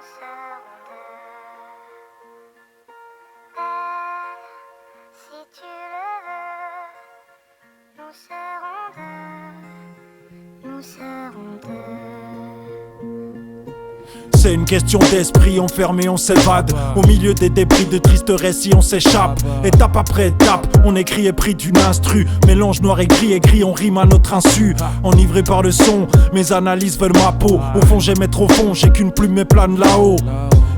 nous serons deux. Et si tu le veux, nous serons deux. Nous serons deux. C'est une question d'esprit, enfermé on s'évade. Au milieu des débris de tristes récits on s'échappe. Étape après étape, on écrit et pris d'une instru. Mélange noir et gris, on rime à notre insu. Enivré par le son, mes analyses veulent ma peau. Au fond j'aime être au fond, j'ai qu'une plume et plane là-haut.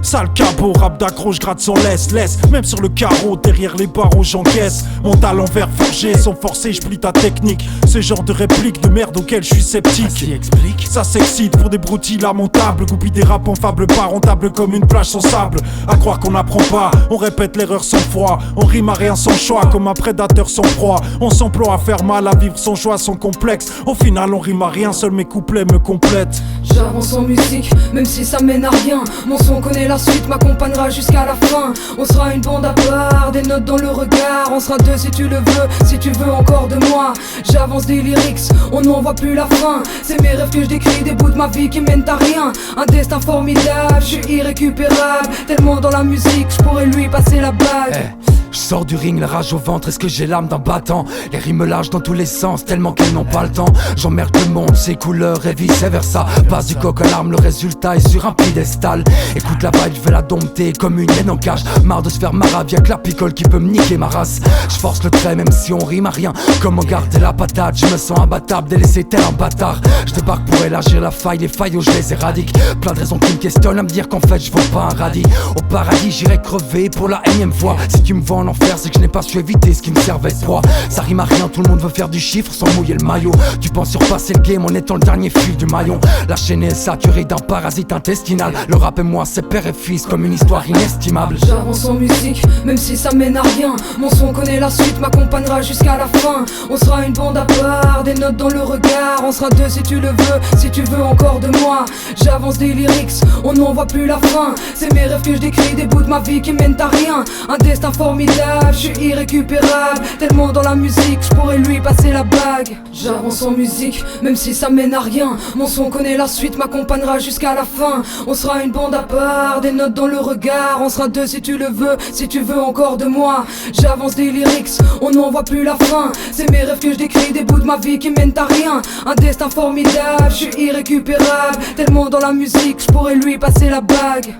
Sale cabot, rap d'accro, j'gratte sans laisse. Même sur le carreau, derrière les barreaux j'encaisse. Mon talent vert forgé, sans forcer j'plie ta technique. Ce genre de réplique de merde auquel je suis sceptique. Ça s'excite pour des broutilles lamentables. Goupille des rap en fable pas rentable comme une plage sans sable. À croire qu'on n'apprend pas, on répète l'erreur sans foi. On rime à rien sans choix, comme un prédateur sans proie. On s'emploie à faire mal, à vivre sans joie, sans complexe. Au final on rime à rien, seuls mes couplets me complètent. J'avance en musique, même si ça mène à rien. Mon son connaît la suite, m'accompagnera jusqu'à la fin. On sera une bande à part, des notes dans le regard. On sera deux si tu le veux, si tu veux encore de moi. J'avance des lyrics, on n'en voit plus la fin. C'est mes rêves que je décris, des bouts de ma vie qui mènent à rien. Un destin formidable, je suis irrécupérable. Tellement dans la musique, je pourrais lui passer la bague. Je sors du ring, la rage au ventre, est-ce que j'ai l'âme d'un battant? Les rimes lâchent dans tous les sens, tellement qu'elles n'ont pas le temps. J'emmerde le monde, ses couleurs et vice versa. Passe du coq à l'arme, le résultat est sur un piédestal. Écoute la vibe, je vais la dompter comme une haine en cage. Marre de se faire marave, y'a que la picole qui peut me niquer ma race. Je force le trait même si on rime à rien. Comment garder la patate, je me sens imbattable, délaissé tel un bâtard. Je débarque pour élargir la faille, les faillots je les éradique. Plein de raisons qui me questionnent à me dire qu'en fait je vaux pas un radis. Au paradis j'irai crever pour la énième fois. Si tu me vois en enfer, c'est que je n'ai pas su éviter ce qui me servait de proie. Ça rime à rien, tout le monde veut faire du chiffre sans mouiller le maillot. Tu penses surpasser le game en étant le dernier fil du maillon. La chaîne est saturée d'un parasite intestinal. Le rap et moi c'est père et fils comme une histoire inestimable. J'avance en musique, même si ça mène à rien. Mon son connaît la suite, m'accompagnera jusqu'à la fin. On sera une bande à part, des notes dans le regard. On sera deux si tu le veux, si tu veux encore de moi. J'avance des lyrics, on n'en voit plus la fin. C'est mes rêves que je décris, des bouts de ma vie qui mènent à rien. Un destin formidable, je suis irrécupérable. Tellement dans la musique, je pourrais lui passer la bague. J'avance en musique, même si ça mène à rien. Mon son connaît la suite, m'accompagnera jusqu'à la fin. On sera une bande à part, des notes dans le regard. On sera deux si tu le veux, si tu veux encore de moi. J'avance des lyrics, on n'en voit plus la fin. C'est mes rêves que je décris, des bouts de ma vie qui mènent à rien. Un destin formidable, je suis irrécupérable. Tellement dans la musique, je pourrais lui passer la bague.